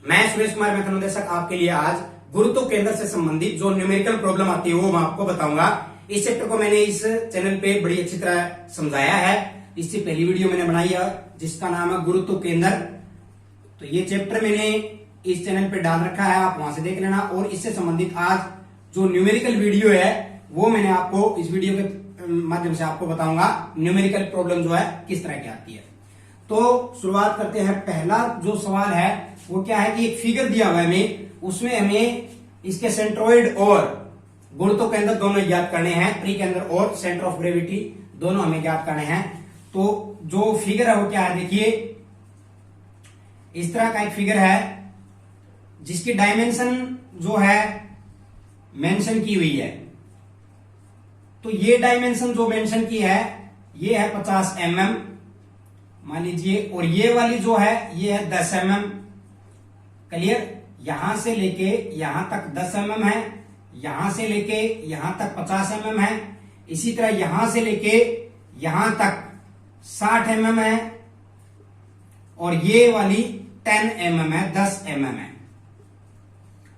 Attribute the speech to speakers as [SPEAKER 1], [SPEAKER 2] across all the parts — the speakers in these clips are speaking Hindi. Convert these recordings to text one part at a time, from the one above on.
[SPEAKER 1] मैं सुरेश कुमार मैथमेटिक्स आपके लिए आज गुरुत्व केंद्र से संबंधित जो न्यूमेरिकल प्रॉब्लम आती है वो मैं आपको बताऊंगा। इस चैप्टर को मैंने इस चैनल पे बड़ी अच्छी तरह समझाया है। इससे पहली वीडियो मैंने बनाई है जिसका नाम है गुरुत्व केंद्र। तो ये चैप्टर मैंने इस चैनल पे डाल रखा है, आप वहां से देख लेना। और इससे संबंधित आज जो न्यूमेरिकल वीडियो है वो मैंने आपको इस वीडियो के माध्यम से आपको बताऊंगा न्यूमेरिकल प्रॉब्लम जो है किस तरह की आती है। तो शुरुआत करते हैं। पहला जो सवाल है वो क्या है कि एक फिगर दिया हुआ है हमें, उसमें हमें इसके सेंट्रोइड और गुरुत्व केंद्र दोनों ज्ञात करने हैं, प्री केंद्र और सेंटर ऑफ ग्रेविटी दोनों हमें ज्ञात करने हैं। तो जो फिगर है वो क्या है, देखिए इस तरह का एक फिगर है जिसकी डायमेंशन जो है मेंशन की हुई है। तो ये डायमेंशन जो मेंशन की है ये है 50 mm मान लीजिए, और ये वाली जो है ये है 10 mm। क्लियर? यहां से लेके यहां तक 10 mm है, यहां से लेके यहां तक 50 mm है, इसी तरह यहां से लेके यहां तक 60 mm है, और ये वाली 10 mm है, 10 mm है।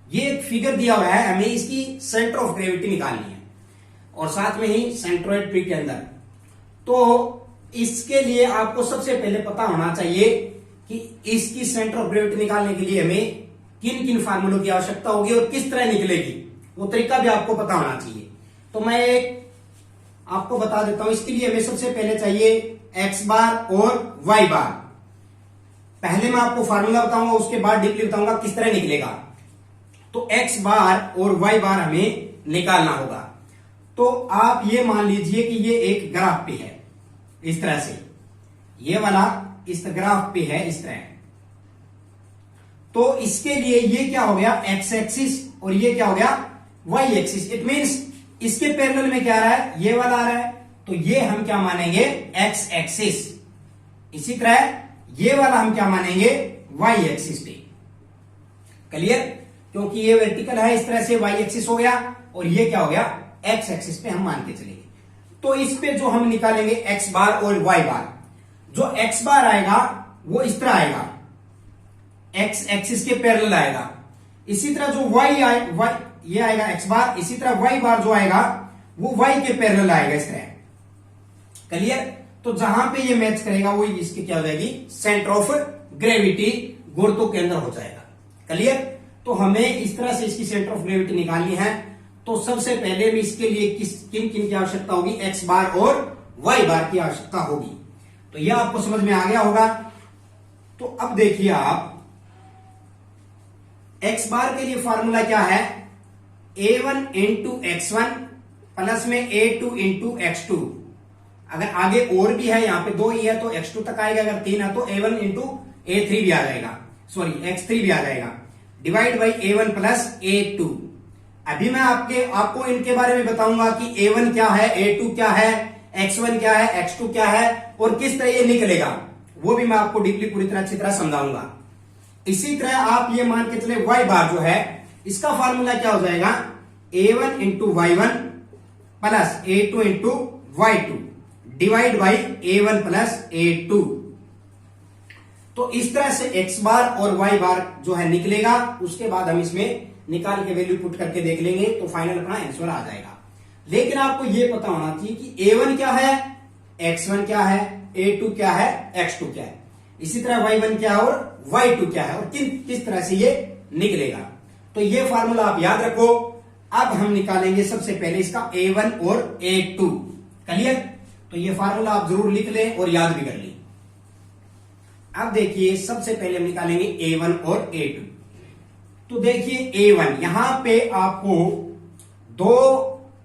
[SPEAKER 1] ये एक फिगर दिया हुआ है, हमें इसकी सेंटर ऑफ ग्रेविटी निकालनी है और साथ में ही सेंट्रोइड प्री केंद्र। तो इसके लिए आपको सबसे पहले पता होना चाहिए कि इसकी सेंटर ऑफ ग्रेविटी निकालने के लिए हमें किन किन फार्मूलों की आवश्यकता होगी और किस तरह निकलेगी, वो तरीका भी आपको पता होना चाहिए। तो मैं एक आपको बता देता हूं। इसके लिए हमें सबसे पहले चाहिए एक्स बार और वाई बार। पहले मैं आपको फार्मूला बताऊंगा, उसके बाद डीपली बताऊंगा किस तरह निकलेगा। तो एक्स बार और वाई बार हमें निकालना होगा। तो आप ये मान लीजिए कि ये एक ग्राफ पे है, इस तरह से ये वाला इस ग्राफ पे है इस तरह। तो इसके लिए ये क्या हो गया एक्स एक्सिस और ये क्या हो गया वाई एक्सिस। इट मींस इसके पैरेलल में क्या आ रहा है, ये वाला आ रहा है, तो ये हम क्या मानेंगे एक्स एक्सिस। इसी तरह ये वाला हम क्या मानेंगे वाई एक्सिस पे। क्लियर? क्योंकि ये वर्टिकल है इस तरह से वाई एक्सिस हो गया, और ये क्या हो गया एक्स एक्सिस पे हम मान के चलेंगे। तो इस पे जो हम निकालेंगे एक्स बार और वाई बार, जो एक्स बार आएगा वो इस तरह आएगा, एक्स एक्सिस के पैरेलल आएगा। इसी तरह जो वाई ये आएगा एक्स बार, इसी तरह वाई बार जो आएगा वो वाई के पैरेलल आएगा इस तरह। क्लियर? तो जहां पे ये मैच करेगा वो इसकी क्या हो जाएगी सेंटर ऑफ ग्रेविटी, गुरुत्व केंद्र हो जाएगा। क्लियर? तो हमें इस तरह से इसकी सेंटर ऑफ ग्रेविटी निकालनी है। तो सबसे पहले भी इसके लिए किन किन की आवश्यकता होगी, एक्स बार और वाई बार की आवश्यकता होगी। तो यह आपको समझ में आ गया होगा। तो अब देखिए आप एक्स बार के लिए फॉर्मूला क्या है, a1 इंटू x1 प्लस में a2 इंटू x2। अगर आगे और भी है, यहां पे 2 ही है तो x2 तक आएगा, अगर 3 है तो a1 इंटू a3 भी आ जाएगा, सॉरी x3 भी आ जाएगा, divide by a1 plus a2। अभी मैं आपको इनके बारे में बताऊंगा कि a1 क्या है, a2 क्या है, x1 क्या है, x2 क्या है और किस तरह ये निकलेगा, वो भी मैं आपको डीपली पूरी तरह अच्छी तरह समझाऊंगा। इसी तरह आप ये मान के चले y बार जो है इसका फार्मूला क्या हो जाएगा, a1 into y1 plus a2 into y2 divide by a1 plus a2। तो इस तरह से x बार और y बार जो है निकलेगा। उसके बाद हम इसमें निकाल के वैल्यू पुट करके देख लेंगे तो फाइनल अपना आंसर आ जाएगा। लेकिन आपको यह पता होना चाहिए कि a1 क्या है, x1 क्या है, a2 क्या है, x2 क्या है, इसी तरह y1 क्या है और y2 क्या है और किस तरह से ये निकलेगा। तो ये फार्मूला आप याद रखो। अब हम निकालेंगे सबसे पहले इसका a1 और a2। क्लियर? तो ये फार्मूला आप जरूर लिख लें और याद भी कर लें। अब देखिए सबसे पहले हम निकालेंगे a1 और a2। तो देखिए a1 यहां पे आपको दो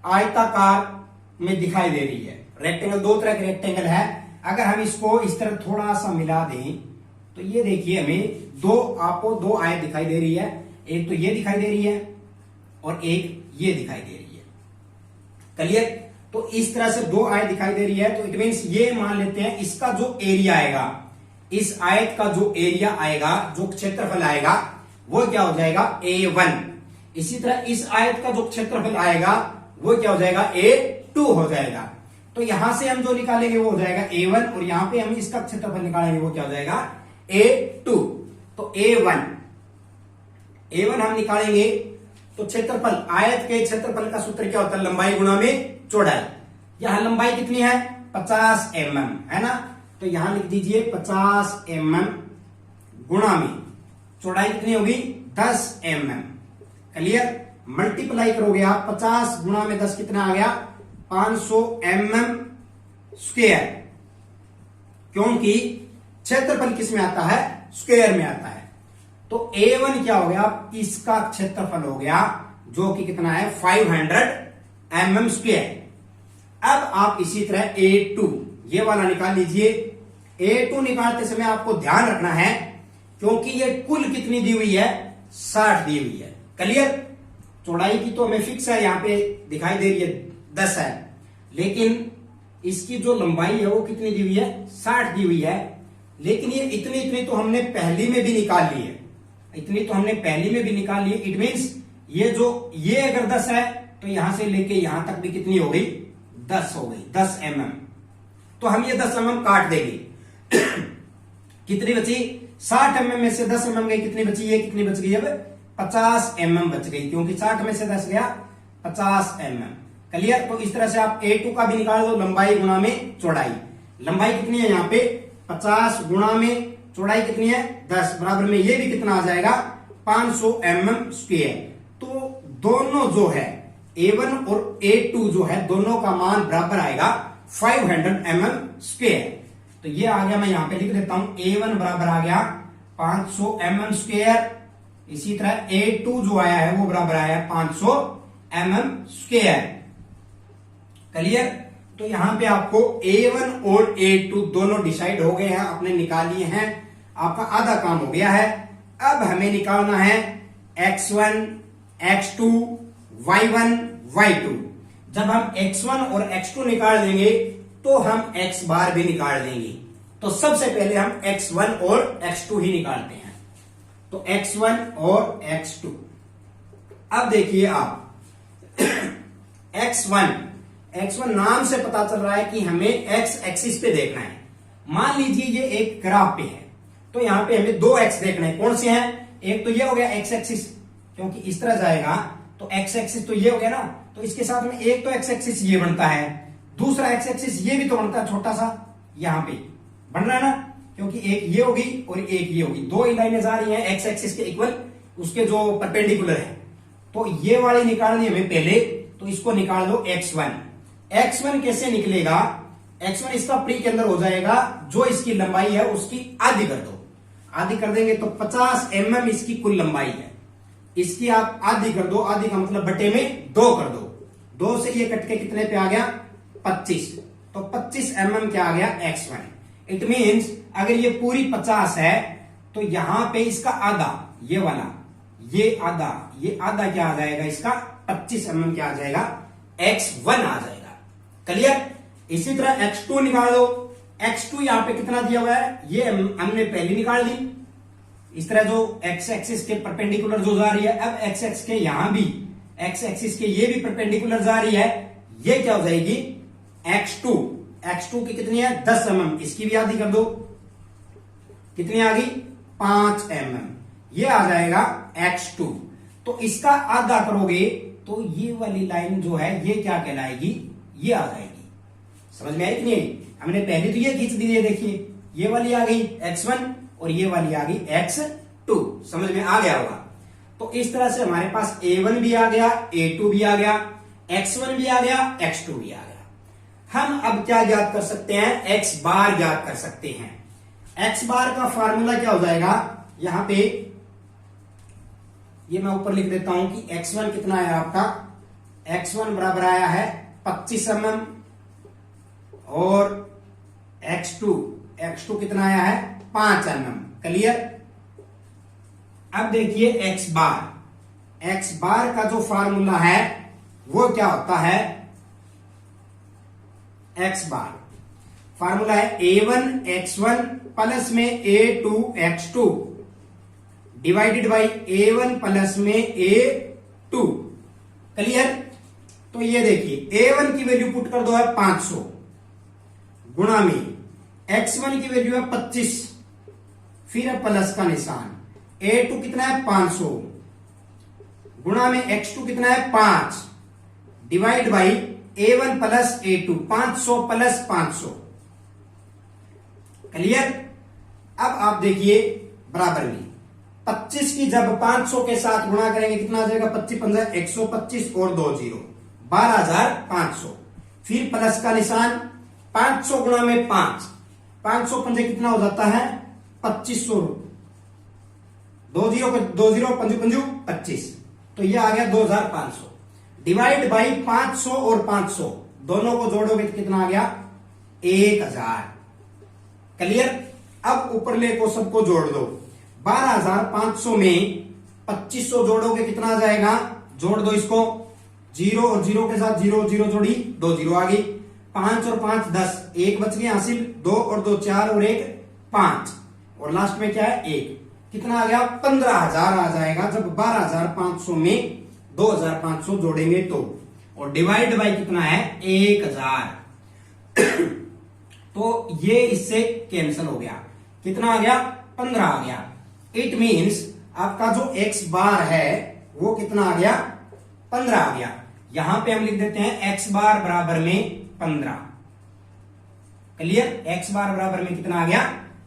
[SPEAKER 1] आयताकार में दिखाई दे रही है, रेक्टेंगल, दो तरह के रेक्टेंगल है। अगर हम इसको इस तरह थोड़ा सा मिला दें तो ये देखिए हमें आपको दो आयत दिखाई दे रही है, एक तो ये दिखाई दे रही है और एक ये दिखाई दे रही है। क्लियर? तो इस तरह से दो आयत दिखाई दे रही है। तो इट मींस ये मान लेते हैं इसका जो एरिया आएगा, इस आयत का जो एरिया आएगा, जो क्षेत्रफल आएगा वो क्या हो जाएगा a1। इसी तरह इस आयत का जो क्षेत्रफल आएगा वो क्या हो जाएगा a2 हो जाएगा। तो यहां से हम जो निकालेंगे वो हो जाएगा a1 और यहां पे हम इसका क्षेत्रफल निकालेंगे वो क्या हो जाएगा a2। तो a1 A1 हम निकालेंगे तो क्षेत्रफल, आयत के क्षेत्रफल का सूत्र क्या होता है, लंबाई गुणा में चौड़ाई। यहां लंबाई कितनी है 50 mm है ना, तो यहां लिख दीजिए 50 mm गुणा में चौड़ाई कितनी होगी 10 mm। क्लियर, मल्टीप्लाई करोगे आप 50 गुणा में 10 कितना आ गया 500 mm स्क्वायर, क्योंकि क्षेत्रफल किस में आता है स्क्वायर में आता है। तो A1 क्या हो गया, इसका क्षेत्रफल हो गया जो कि कितना है 500 mm स्क्वायर। अब आप इसी तरह A2 ये वाला निकाल लीजिए। A2 निकालते समय आपको ध्यान रखना है क्योंकि ये कुल कितनी दी हुई है 60 दी हुई है। क्लियर, चौड़ाई की तो हमें फिक्स है, यहां पे दिखाई दे रही है 10 है, लेकिन इसकी जो लंबाई है वो कितनी दी हुई है 60 दी हुई है। लेकिन ये इतनी इतनी तो हमने पहली में भी निकाल ली है, इतनी तो हमने पहली में भी निकाल ली है। इट मीन्स ये अगर 10 है तो यहां से लेके यहां तक भी कितनी हो गई 10 हो गई 10 mm। तो हम ये 10 mm काट देंगे कितनी बची 60 mm में से 10 mm गई, कितनी बची, ये कितनी बच गई अब 50 mm बच गई, क्योंकि 60 में से 10 गया 50 mm। क्लियर, तो इस तरह से आप A2 का भी निकाल दो, लंबाई गुणा में चौड़ाई। लंबाई कितनी है यहाँ पे 50 गुणा में चौड़ाई कितनी है 10, बराबर में ये भी कितना आ जाएगा 500 mm स्क्वायर। तो दोनों जो है A1 और A2 जो है दोनों का मान बराबर आएगा 500 mm स्क्वायर। तो ये आ गया, मैं यहां पे लिख देता हूं A1 बराबर आ गया 500 mm स्क्वायर, इसी तरह A2 जो आया है वो बराबर आया 500 mm स्क्वायर। क्लियर, तो यहां पे आपको A1 और A2 दोनों डिसाइड हो गए हैं, आपने निकाल लिए हैं, आपका आधा काम हो गया है। अब हमें निकालना है X1, X2, Y1, Y2। जब हम X1 और X2 निकाल देंगे तो हम X बार भी निकाल देंगे। तो सबसे पहले हम X1 और X2 ही निकालते हैं। तो X1 और X2, अब देखिए आप X1 नाम से पता चल रहा है कि हमें X एक्सिस पे देखना है। मान लीजिए ये एक ग्राफ पे है, तो यहां पे हमें 2 X देखने हैं, कौन से हैं, एक तो ये हो गया X एक्सिस, क्योंकि इस तरह जाएगा तो X एक्सिस तो ये हो गया ना, तो इसके साथ में एक तो X एक्सिस ये बनता है, दूसरा X एक्सिस ये भी तो बनता है, छोटा सा यहां पे बन रहा है ना, क्योंकि एक ये होगी और एक ये होगी, 2 ही लाइनें जा रही हैं X एक्सिस के इक्वल, उसके जो परपेंडिकुलर है। तो ये वाली निकालनी हमें पहले, तो इसको निकाल दो X1 कैसे निकलेगा, X1 इसका प्री के अंदर हो जाएगा, जो इसकी लंबाई है उसकी आधी कर दो, आधी कर देंगे तो 50 mm इसकी कुल लंबाई है, इसकी आप आधी कर दो, आधी का मतलब बटे में 2 कर दो, 2 से ये कट के कितने पे आ गया 25, तो 25 mm क्या आ गया X1। इट मीन्स अगर ये पूरी 50 है तो यहां पे इसका आधा, ये वाला ये आधा क्या आ जाएगा इसका 25 mm क्या आ जाएगा X1 आ जाएगा। क्लियर, इसी तरह X2 निकाल दो। X2 यहां पे कितना दिया हुआ है, ये हमने पहले निकाल दी, इस तरह जो X एक्सिस के परपेंडिकुलर जो जा रही है, अब X एक्सिस के यहां भी X एक्सिस के ये भी परपेंडिकुलर जा रही है, ये क्या हो जाएगी X2 की कितनी है 10 mm, इसकी भी आधी कर दो, कितनी आ गई 5 mm, ये आ जाएगा X2। तो इसका आधा करोगे तो ये वाली लाइन जो है ये क्या कहलाएगी, ये आ जाएगी। समझ में आई कि नहीं, हमने पहले तो ये खींच दी है, देखिए ये वाली आ गई X1 और ये वाली आ गई X2, समझ में आ गया होगा। तो इस तरह से हमारे पास A1 भी आ गया, A2 भी आ गया, X1 भी आ गया, X2 भी आ गया। हम अब क्या ज्ञात कर सकते हैं, X बार ज्ञात कर सकते हैं। X बार का फार्मूला क्या हो जाएगा, यहां पे ये मैं ऊपर लिख देता हूं कि X1 कितना है आपका, X1 बराबर आया है 25 mm और X2 कितना आया है 5 mm। क्लियर, अब देखिए X बार का जो फार्मूला है वो क्या होता है, X बार फार्मूला है A1 X1 प्लस में A2 X2 divided by A1 plus में A2। क्लियर, तो ये देखिए A1 की वैल्यू पुट कर दो है 500 गुणा में X1 की वैल्यू है 25, फिर है प्लस का निशान, A2 कितना है 500, गुणा में x2 कितना है 5 divide by a1 plus a2 500 plus 500। Clear. अब आप देखिए बराबर में 25 की जब 500 के साथ गुणा करेंगे कितना आ जाएगा 25 15 125 और 2 जीरो 12,500। फिर प्लस का निशान 500 गुणा में 500 पंजे कितना हो जाता है 2500। 2 जीरो पंजू पंजू 25 तो ये आ गया 2500 डिवाइड बाई 500 और 500 दोनों को जोड़ोगे तो कितना आ गया 1000। क्लियर। अब ऊपरले को सबको जोड़ दो 12,500 में 2500 जोड़ोगे कितना आ जाएगा जोड़ दो इसको 0 और 0 के साथ 0 0 जोड़ी 2 जीरो आ गई 5 और 5 10 1 बच गया हासिल 2 और 2 4 और 1 5 और लास्ट में क्या है 1 कितना आ गया 15,000 आ जाएगा जब 12,500 में 2,500 जोड़ेंगे तो। और डिवाइड बाई कितना है 1000 तो ये इससे कैंसिल हो गया कितना आ गया 15 आ गया। इट मीन्स आपका जो x बार है वो कितना आ गया 15 आ गया। यहां पे हम लिख देते हैं x बार बराबर में 15। क्लियर। x बार बराबर में कितना आ गया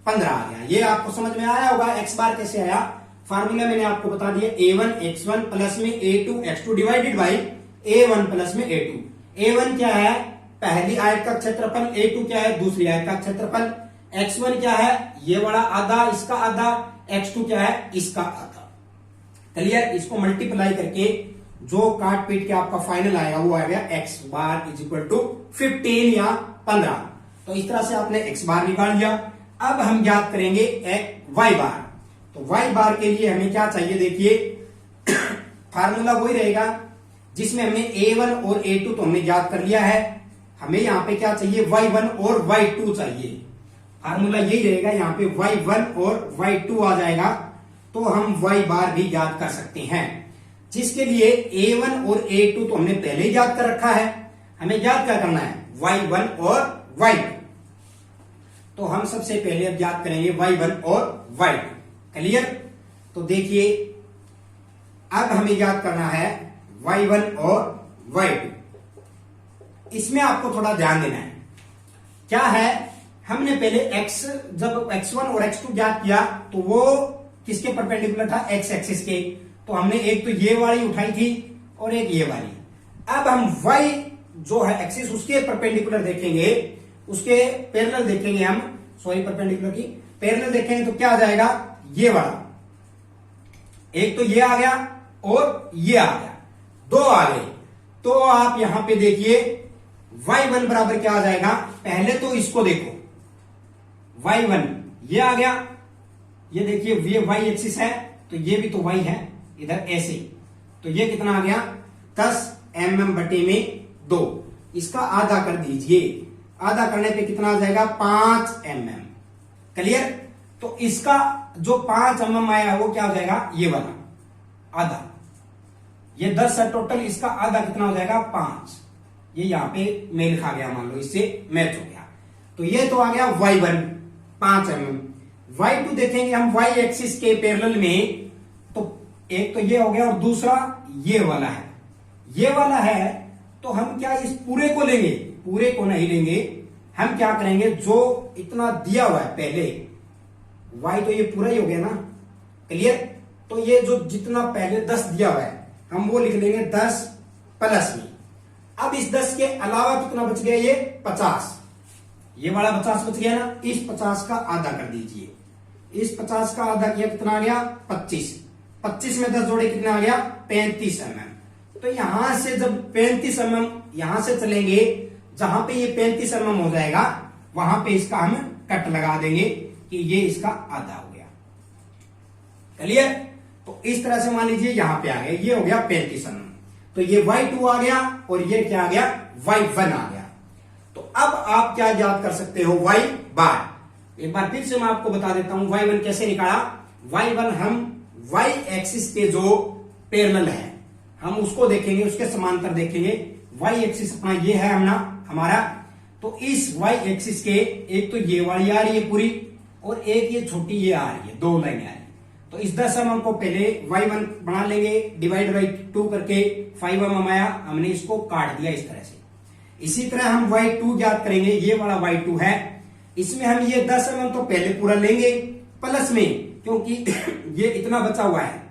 [SPEAKER 1] 15 आ गया। ये आपको समझ में आया होगा x बार कैसे आया। फार्मूला मैंने आपको बता दिया a1 x1 प्लस में a2 x2 divided by a1 plus में a2। a1 क्या है पहली आयत का क्षेत्रफल a2 क्या है दूसरी आयत का क्षेत्रफल x1 क्या है ये वाला आधा इसका आधा x2 क्या है इसका आधा। क्लियर। इसको मल्टीप्लाई करके जो काट पीट के आपका फाइनल आएगा वो आएगा x bar is equal to 15 या 15। तो इस तरह से आपने x बार निकाल लिया। अब हम ज्ञात करेंगे y बार। तो y बार के लिए हमें क्या चाहिए देखिए फार्मूला वही रहेगा जिसमें हमने a1 और a2 तो हमने ज्ञात कर लिया है। हमें यहां पे क्या चाहिए y1 और y2 चाहिए। फार्मूला यही रहेगा यहां पे y1 और y2 आ जाएगा तो हम y बार भी ज्ञात कर सकते हैं जिसके लिए a1 और a2 तो हमने पहले ही ज्ञात कर रखा है। हमें ज्ञात क्या करना है y1 और y2। तो हम सबसे पहले अब ज्ञात करेंगे y1 और y2। क्लियर। तो देखिए अब हमें ज्ञात करना है y1 और y2। इसमें आपको थोड़ा ध्यान देना है क्या है हमने पहले जब x1 और x2 ज्ञात किया तो वो किसके परपेंडिकुलर था x एक्सिस के। तो हमने एक तो ये वाली उठाई थी और एक ये वाली। अब हम y जो है एक्सिस उसके परपेंडिकुलर देखेंगे उसके पैरेलल देखेंगे हम परपेंडिकुलर की पैरेलल देखेंगे तो क्या आ जाएगा ये वाला। एक तो ये आ गया और ये आ गया दो आ गए। तो आप यहां पे देखिए y1 बराबर क्या आ जाएगा पहले तो इसको देखो y1 ये आ गया। ये देखिए ये y एक्सिस है तो ये भी तो y है इधर ऐसे। तो ये कितना आ गया 10 mm बटे में 2। इसका आधा कर दीजिए आधा करने पे कितना आ जाएगा 5 mm। क्लियर। तो इसका जो 5 mm आया वो क्या हो जाएगा ये वाला आधा। ये 10 है टोटल इसका आधा कितना हो जाएगा 5। ये यहां पे मेल खा गया मान लो इससे मैच हो गया। तो ये तो आ गया y1 5 mm। y2 देखेंगे हम y एक्सिस के पैरेलल में तो एक तो ये हो गया और दूसरा ये वाला है। ये वाला है तो हम क्या इस पूरे को लेंगे पूरे को नहीं लेंगे। हम क्या करेंगे जो इतना दिया हुआ है पहले y तो ये पूरा ही हो गया ना। क्लियर। तो ये जो जितना पहले 10 दिया हुआ है हम वो लिख लेंगे 10 प्लस में। अब इस 10 के अलावा कितना बच गया ये 50। ये वाला 50 बच गया ना। इस 50 का आधा कर दीजिए। इस 50 का आधा किया कितना आ गया 25। 25 में 10 जोड़े कितना आ गया 35 mm। तो यहां से जब 35 mm यहां से चलेंगे जहां पे ये 35 mm हो जाएगा वहां पे इसका हम कट लगा देंगे कि ये इसका आधा हो गया। क्लियर। तो इस तरह से मान लीजिए यहां पे आ गया ये हो गया 35 mm। तो ये y2 आ गया और ये क्या आ गया y1 आ गया। तो अब आप क्या याद कर सकते हो y बार। एक बार फिर से मैं आपको बता देता हूं y1 कैसे निकाला। y1 हम y एक्सिस के जो पैरेलल है हम उसको देखेंगे उसके समांतर देखेंगे। y एक्सिस अपना ये है हमारा। तो इस y एक्सिस के एक तो ये वाली आ रही है पूरी और एक ये छोटी ये आ रही है 2 लाइनें आ रही है। तो इस 10 mm को पहले y1 बना लेंगे, डिवाइड बाई 2 करके 5 mm आया, हमने इसको काट दिया इस तरह से। इसी तरह हम y2 ज्ञात करेंगे, ये वाला y2 है, इसमें हम ये 10 mm तो पहले पूरा लेंगे, प्लस में क्योंकि ये इतना बचा हुआ है,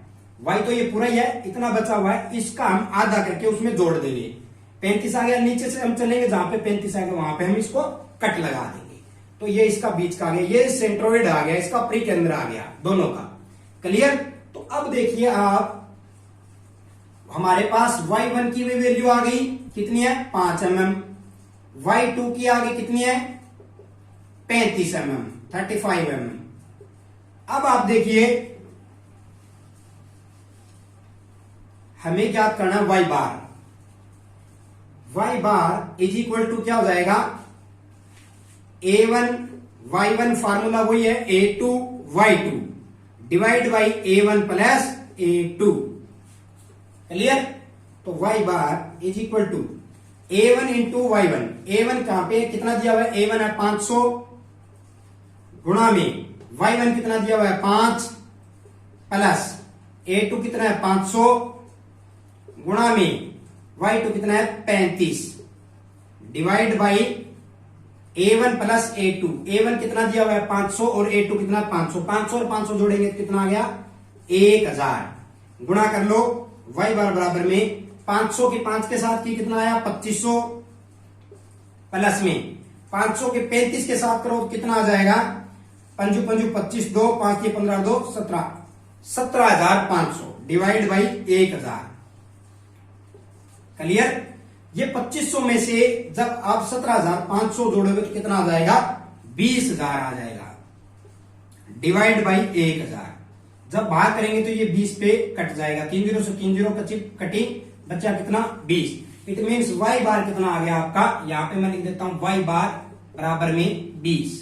[SPEAKER 1] y तो ये पूरा ही है, इतना बचा हुआ है, इसका हम आधा करके उसमें जोड़ देंगे। 35 आ गया, नीचे से हम चलेंगे जहां पे 35 आ गया वहां पे हम इसको कट लगा देंगे। तो ये इसका बीच का आ गया, ये सेंट्रोइड आ गया, इसका प्री केंद्र आ गया, दोनों का। क्लियर? तो अब देखिए आप, हमारे पास y1 की भी वैल्यू आ गई, कितनी है 5 mm, y2 की आ गई कितनी है 35 mm, 35 mm। अब आप देखिए हमें क्या करना है, y bar, y bar is equal to क्या हो जाएगा, a1 y1 फार्मूला वही है a2 y2 divide by a1 plus a2। Clear? तो y bar is equal to a1 into y1, a1 कहां पे कितना दिया हुआ है, a1 है 500 गुणा में y1 कितना दिया हुआ है 5 प्लस a2 कितना है 500 गुणा में y2 कितना है 35 divide by a1 plus a2, a1 कितना दिया हुआ है 500 और a2 कितना 500, 500 और 500 जोड़ेंगे तो कितना आ गया 1000, गुणा कर लो y बार बराबर में 500 के 5 के साथ की कितना आया 2500 प्लस में 500 के 35 के साथ करो तो कितना आ जाएगा, पंजू पंजू 25, 2 5 के 15, 2 17, 17,500 डिवाइड बाई 1000। क्लियर? ये 2500 में से जब आप 17,500 जोड़ोगे तो कितना आ जाएगा 20,000 आ जाएगा, डिवाइड बाई 1000। जब भाग करेंगे तो ये 20 पे कट जाएगा, 3 जीरो से 3 जीरो कटी, बच्चा कितना 20। इट मीन्स y बार कितना आ गया आपका, यहां पे मैं लिख देता हूं y बार बराबर में 20।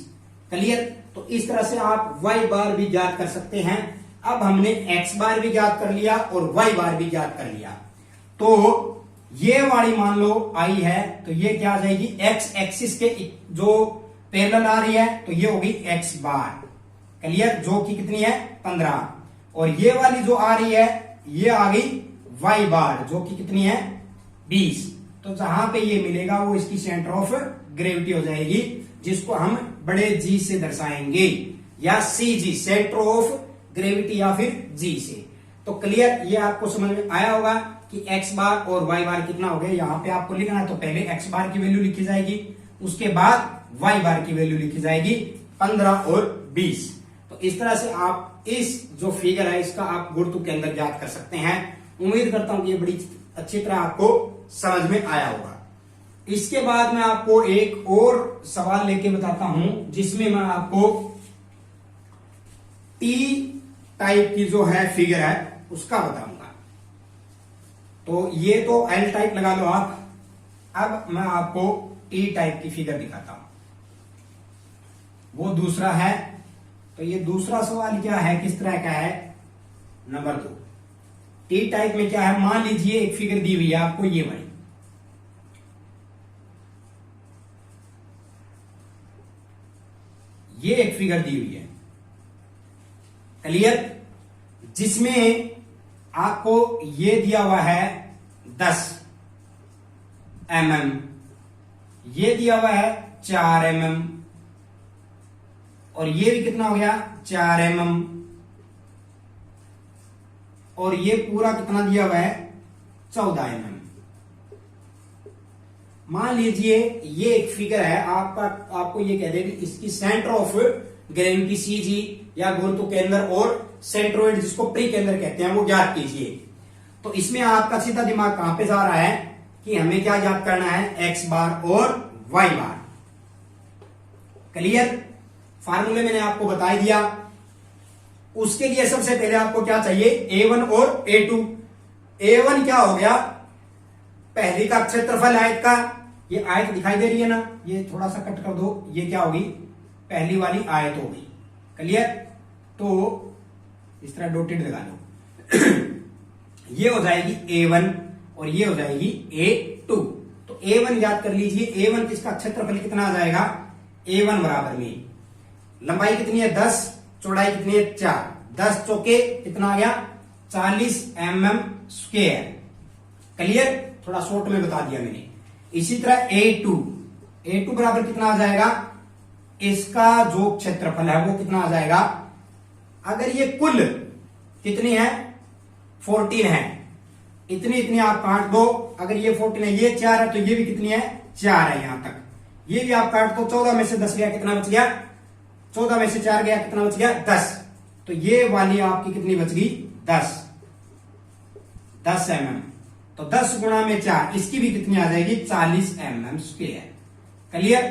[SPEAKER 1] क्लियर? तो इस तरह से आप y बार भी ज्ञात कर सकते हैं। अब हमने x बार भी ज्ञात कर लिया और y बार भी ज्ञात कर लिया, तो ये वाली मान लो आई है, तो ये क्या आ जाएगी, x एक्सिस के जो पैरेलल आ रही है, तो ये होगी x बार। क्लियर? जो कि कितनी है 15, और ये वाली जो आ रही है ये आ गई y बार जो कि कितनी है 20। तो जहां पे ये मिलेगा वो इसकी सेंटर ऑफ ग्रेविटी हो जाएगी, जिसको हम बड़े G से दर्शाएंगे, या CG सेंटर ऑफ ग्रेविटी, या फिर G से। तो क्लियर? ये आपको समझ में आया होगा कि x बार और y बार कितना हो गया। यहां पे आपको लिखना है तो पहले x बार की वैल्यू लिखी जाएगी, उसके बाद y बार की वैल्यू लिखी जाएगी 15 और 20। तो इस तरह से आप इस जो फिगर है इसका आप गुरुत्व के अंदर ज्ञात कर सकते हैं। उम्मीद करता हूं कि ये बड़ी अच्छी तरह आपको समझ में आया होगा। इसके बाद मैं आपको एक और सवाल लेके बताता हूं, जिसमें मैं आपको टी टाइप की जो है फिगर है उसका बताऊंगा। तो ये तो एल टाइप लगा लो आप। अब मैं आपको टी टाइप की फिगर दिखाता हूं, वो दूसरा है। तो ये दूसरा सवाल क्या है, किस तरह का है, नंबर 2 टी टाइप में क्या है, मान लीजिए एक फिगर दी हुई है आपको, ये वाली, ये एक फिगर दी हुई है। क्लियर? जिसमें आपको ये दिया हुआ है 10 mm, ये दिया हुआ है 4 mm, और ये भी कितना हो गया 4 mm, और ये पूरा कितना दिया हुआ है 14 mm। मान लीजिए ये एक फिगर है आपको ये कह दे कि इसकी सेंटर ऑफ ग्रेविटी CG या गुरुत्व केंद्र और सेंट्रोइड जिसको प्री केंद्र कहते हैं वो ज्ञात कीजिए। तो इसमें आपका सीधा दिमाग कहां पे जा रहा है कि हमें क्या ज्ञात करना है, x बार और y बार। क्लियर? फार्मूले मैंने आपको बता दिया। उसके लिए सबसे पहले आपको क्या चाहिए, a1 और a2। a1 क्या हो गया, पहली का क्षेत्रफल आयत का, ये आयत दिखाई दे रही है ना, ये थोड़ा सा कट कर दो, ये क्या होगी पहली वाली आयत होगी। क्लियर? तो इस तरह डॉटेड लगा लो ये हो जाएगी a1 और ये हो जाएगी a2। तो a1 याद कर लीजिए, a1 किसका क्षेत्रफल कितना आ जाएगा, a1 बराबर में लंबाई कितनी है 10, चौड़ाई कितनी है 4, 10 चौके कितना आ गया 40 mm स्क्वायर। क्लियर, थोड़ा शॉर्ट में बता दिया मैंने। इसी तरह A2 बराबर कितना आ जाएगा, इसका जो क्षेत्रफल है वो कितना आ जाएगा, अगर ये कुल कितनी है 14 है, इतनी इतनी आप काट दो, अगर ये 14 है, ये 4 है, तो ये भी कितनी है 4 है यहां तक, ये भी आप काट दो, 14 में से 10 गया कितना बच गया, 14 में से 4 गया कितना बच गया 10, तो ये वाली आपकी कितनी बच गई 10 mm, तो 10 गुणा में 4, इसकी भी कितनी आ जाएगी 40 mm स्क्वायर। क्लियर,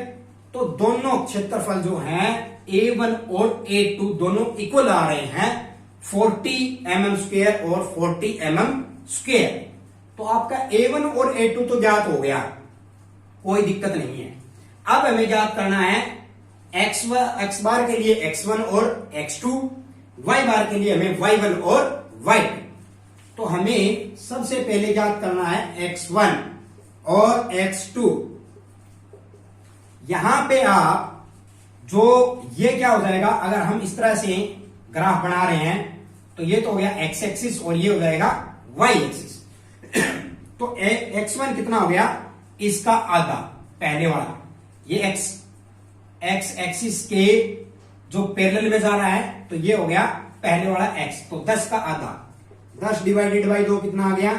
[SPEAKER 1] तो दोनों क्षेत्रफल जो हैं A1 और A2 दोनों इक्वल आ रहे हैं 40 mm स्क्वायर और 40 mm स्क्वायर। तो आपका A1 और A2 तो ज्ञात हो गया, कोई दिक्कत नहीं है। अब हमें ज्ञात करना है x बार के लिए x1 और x2, y बार के लिए हमें y1 और y2। तो हमें सबसे पहले ज्ञात करना है x1 और x2। यहां पे आप जो ये क्या हो जाएगा, अगर हम इस तरह से ग्राफ बना रहे हैं तो ये तो हो गया x एक्सिस और ये हो जाएगा y एक्सिस। तो x1 कितना हो गया, इसका आधा पहले वाला, ये x एक्सिस के जो पैरेलल में जा रहा है, तो ये हो गया पहले वाला x, तो 10 का आधा, 10 डिवाइडेड बाई 2 कितना आ गया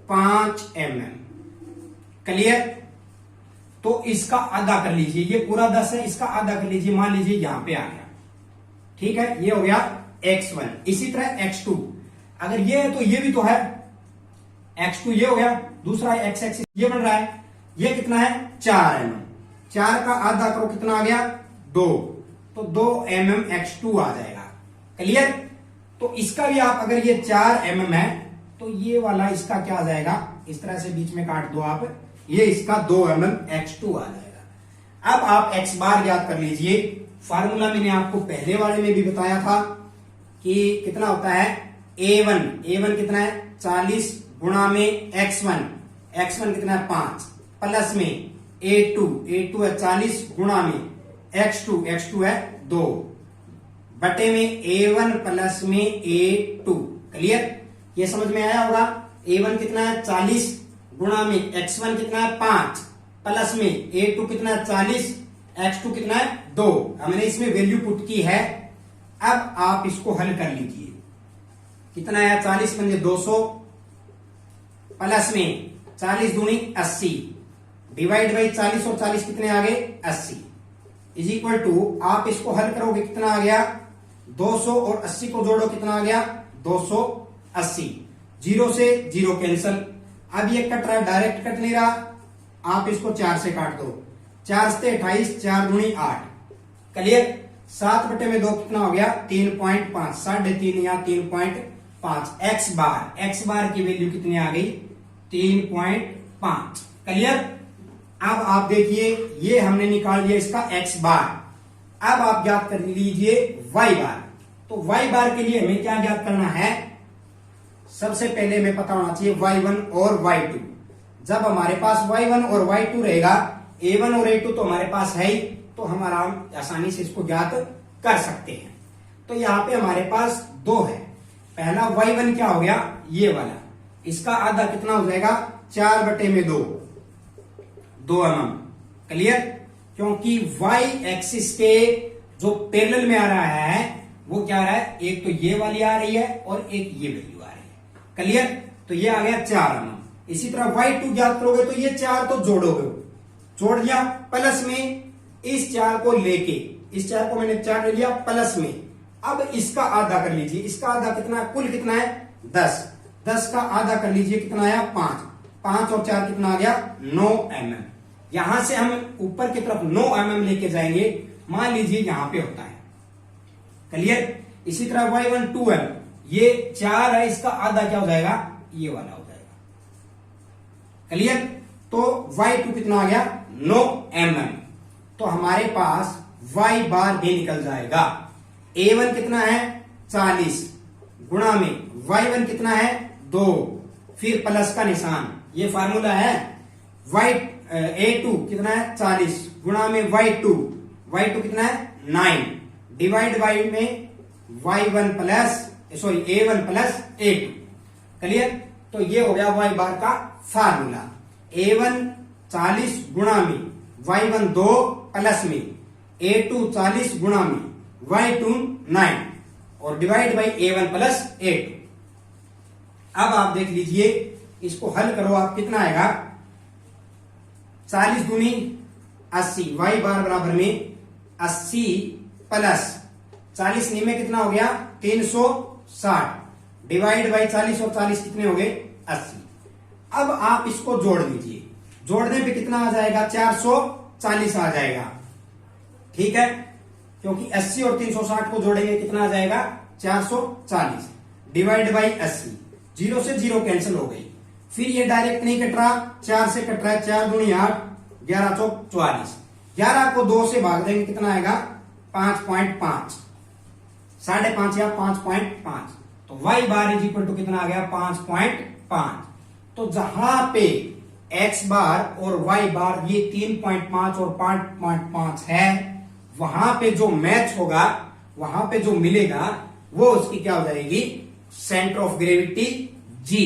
[SPEAKER 1] 5 mm। क्लियर, तो इसका आधा कर लीजिए, ये पूरा 10 है, इसका आधा कर लीजिए, मान लीजिए यहां पे आ गया, ठीक है, ये हो गया x1। इसी तरह x2, अगर ये है तो ये भी तो है x2, ये हो गया, दूसरा x एक्सिस ये बन रहा है, ये कितना है 4 mm, 4 का आधा करो कितना आ गया 2, तो 2 mm x2 आ जाएगा। क्लियर, तो इसका भी आप अगर ये 4 mm है तो ये वाला इसका क्या आ जाएगा, इस तरह से बीच में काट दो आप, ये इसका 2 mm x2 आ जाएगा। अब आप x बार याद कर लीजिए, फार्मूला मैंने आपको पहले वाले में भी बताया था कि कितना होता है A1 कितना है 40 गुणा में x1 कितना है 5, प्लस में A2 है 40 गुणा में x2 है 2, बटे में A1 प्लस में A2। क्लियर, ये समझ में आया होगा। A1 कितना है 40 गुणा में x1 कितना है 5, प्लस में A2 कितना है 40, x2 कितना है 2। हमने इसमें वैल्यू पुट की है। अब आप इसको हल कर लीजिए, कितना है 40 पंजे 200, प्लस में 40 दूनी 80, डिवाइड बाई 40 और 40 कितने आ गए 80, इज इक्वल टू, आप इसको हल करोगे कितना आ गया 200 और 80 को जोड़ो कितना आ गया 280, 0 से 0 कैंसल। अब ये कट रहा है, डायरेक्ट कट नहीं रहा, आप इसको 4 से काट दो, 4 से 28, 4 दूनी 8। क्लियर, 7 बटे में 2 कितना हो गया 3.5, 3.5 या 3.5। एक्स बार की वैल्यू कितनी आ गई 3.5। क्लियर, अब आप देखिए ये हमने निकाल लिया इसका एक्स बार। अब आप ज्ञात कर लीजिए वाई बार। तो वाई बार के लिए हमें क्या ज्ञात करना है, सबसे पहले हमें पता होना चाहिए y1 और y2। जब हमारे पास y1 और y2 रहेगा, a1 और a2 तो हमारे पास है ही, तो हम आसानी से इसको ज्ञात कर सकते हैं। तो यहां पे हमारे पास 2 है, पहला y1 क्या हो गया ये वाला, इसका आधा कितना हो जाएगा 4 बटे में 2 mm। क्लियर, क्योंकि y एक्सिस के जो पैरेलल में आ रहा है वो क्या आ रहा है, एक तो ये वाली आ रही है और एक ये वैल्यू आ रही है। क्लियर, तो ये आ गया 4 mm। इसी तरह y2 ज्ञात करोगे तो ये 4 तो जोड़ोगे, जोड़ दिया, प्लस में इस 4 को लेके, इस 4 को मैंने 4 ले लिया प्लस में, अब इसका आधा कर लीजिए, इसका आधा कितना है, कुल कितना है 10, 10 का आधा कर लीजिए कितना आया 5, 5 और 4 कितना आ गया 9 mm। यहां से हम ऊपर की तरफ 9 mm लेके जाएंगे, मान लीजिए यहां पे होता है। क्लियर, इसी तरह y1 2m, ये 4 है, इसका आधा क्या हो जाएगा ये वाला हो जाएगा। क्लियर, तो y2 कितना आ गया 9 mm। तो हमारे पास y बार भी निकल जाएगा। a1 कितना है 40 गुणा में y1 कितना है 2, फिर प्लस का निशान, ये फार्मूला है। a2 कितना है 40 गुणा में y2 कितना है 9, डिवाइड बाई में y1 plus sorry a1 plus a2। Clear? तो ये हो गया y बार का फार्मूला। a1 40 गुणा में y1 2 प्लस में a2 40 गुणा में y2 9 और divide by a1 plus a2। अब आप देख लीजिए, इसको हल करो आप, कितना आएगा 40 दूनी 80, y बार बराबर में 80 प्लस 40 में कितना हो गया 360 डिवाइड बाई 40 और 40 कितने हो गए 80। अब आप इसको जोड़ लीजिए, जोड़ने पे कितना आ जाएगा 440 आ जाएगा। ठीक है, क्योंकि 80 और 360 को जोड़ेंगे कितना आ जाएगा 440 डिवाइड बाई 80, 0 से 0 कैंसिल हो गई। फिर ये डायरेक्ट नहीं कट रहा, 4 से कट रहा है, 4 दूनी 8, 11 चौक 44, 11 को 2 से भाग देंगे कितना आएगा 5.5, 5.5 या 5.5, तो y bar is equal to कितना आ गया 5.5। तो जहां पे x बार और y बार ये 3.5 और 5.5 है, वहां पे जो मैच होगा, वहां पे जो मिलेगा वो उसकी क्या हो जाएगी centre of gravity G।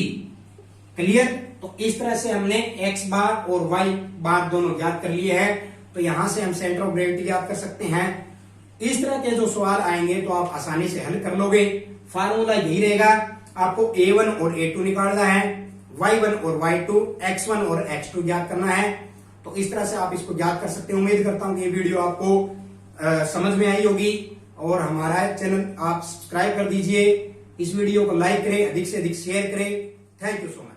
[SPEAKER 1] Clear? तो इस तरह से हमने x बार और y बार दोनों ज्ञात कर लिए हैं। तो यहां से हम सेंटर ऑफ ग्रेविटी ज्ञात कर सकते हैं। इस तरह के जो सवाल आएंगे तो आप आसानी से हल कर लोगे। फार्मूला यही रहेगा, आपको a1 और a2 निकालना है, y1 और y2, x1 और x2 ज्ञात करना है। तो इस तरह से आप इसको ज्ञात कर सकते हैं। उम्मीद करता हूं कि ये वीडियो आपको समझ में आई होगी और हमारा चैनल आप सब्सक्राइब कर दीजिए। इस वीडियो को लाइक करें, अधिक से अधिक शेयर करें। Thank you so much.